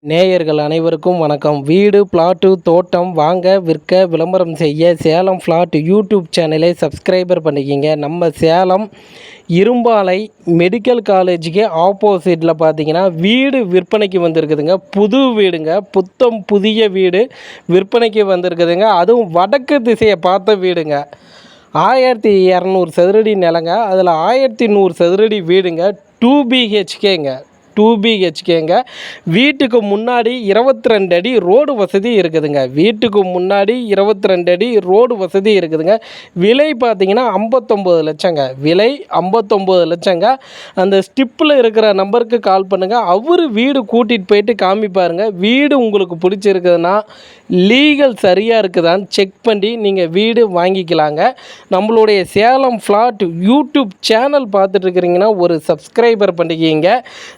நேயர்கள் அனைவருக்கும் வணக்கம். வீடு, பிளாட்டு, தோட்டம் வாங்க, விற்க, விளம்பரம் செய்ய சேலம் ஃப்ளாட் யூடியூப் சேனலை சப்ஸ்கிரைபர் பண்ணிக்கிங்க. நம்ம சேலம் இரும்பாலை மெடிக்கல் காலேஜுக்கு ஆப்போசிட்டில் பார்த்தீங்கன்னா வீடு விற்பனைக்கு வந்திருக்குதுங்க. புது வீடுங்க, புத்தம் புதிய வீடு விற்பனைக்கு வந்திருக்குதுங்க. அதுவும் வடக்கு திசையை பார்த்த வீடுங்க. 1200 சதுரடி நிலங்க. அதில் 1100 சதுரடி வீடுங்க. 2BHKங்க. 2BHKங்க. வீட்டுக்கு முன்னாடி 22 அடி ரோடு வசதி இருக்குதுங்க. வீட்டுக்கு முன்னாடி 22 அடி ரோடு வசதி இருக்குதுங்க. விலை பார்த்தீங்கன்னா 59 லட்சங்க. விலை 59 லட்சங்க. அந்த ஸ்டிப்பில் இருக்கிற நம்பருக்கு கால் பண்ணுங்கள். அவர் வீடு கூட்டிகிட்டு போயிட்டு காமிப்பாருங்க. வீடு உங்களுக்கு பிடிச்சிருக்குதுன்னா லீகல் சரியாக இருக்குதான்னு செக் பண்ணி நீங்கள் வீடு வாங்கிக்கலாங்க. நம்மளுடைய சேலம் ஃப்ளாட் யூடியூப் சேனல் பார்த்துட்ருக்கிறீங்கன்னா ஒரு சப்ஸ்கிரைபர் பண்ணிக்கிங்க.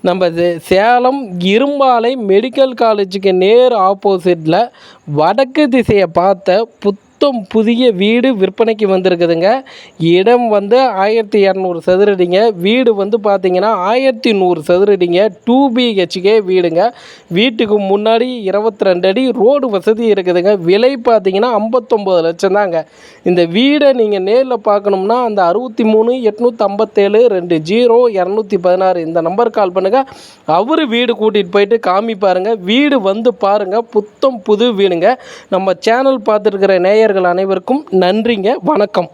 நம்ம சேலம் இரும்பாலை மெடிக்கல் காலேஜுக்கு நேர் ஆப்போசிட்டில் வடக்கு திசையை பார்த்த புதிய வீடு விற்பனைக்கு வந்திருக்குதுங்க. இடம் வந்து 1200 சதுரடிங்க. வீடு வந்து பார்த்திங்கன்னா 1100 சதுரடிங்க. 2BHK வீடுங்க. வீட்டுக்கு முன்னாடி 22 அடி ரோடு வசதி இருக்குதுங்க. விலை பார்த்திங்கன்னா 59 லட்சம் தாங்க. இந்த வீடை நீங்கள் நேரில் பார்க்கணும்னா அந்த 63 857 20 216 இந்த நம்பர் கால் பண்ணுங்கள். அவர் வீடு கூட்டிகிட்டு போயிட்டு காமிப்பாருங்க. வீடு வந்து பாருங்கள். புத்தம் புது வீடுங்க. நம்ம சேனல் பார்த்துருக்கிற நேயர்கள் அனைவருக்கும் நன்றிங்க. வணக்கம்.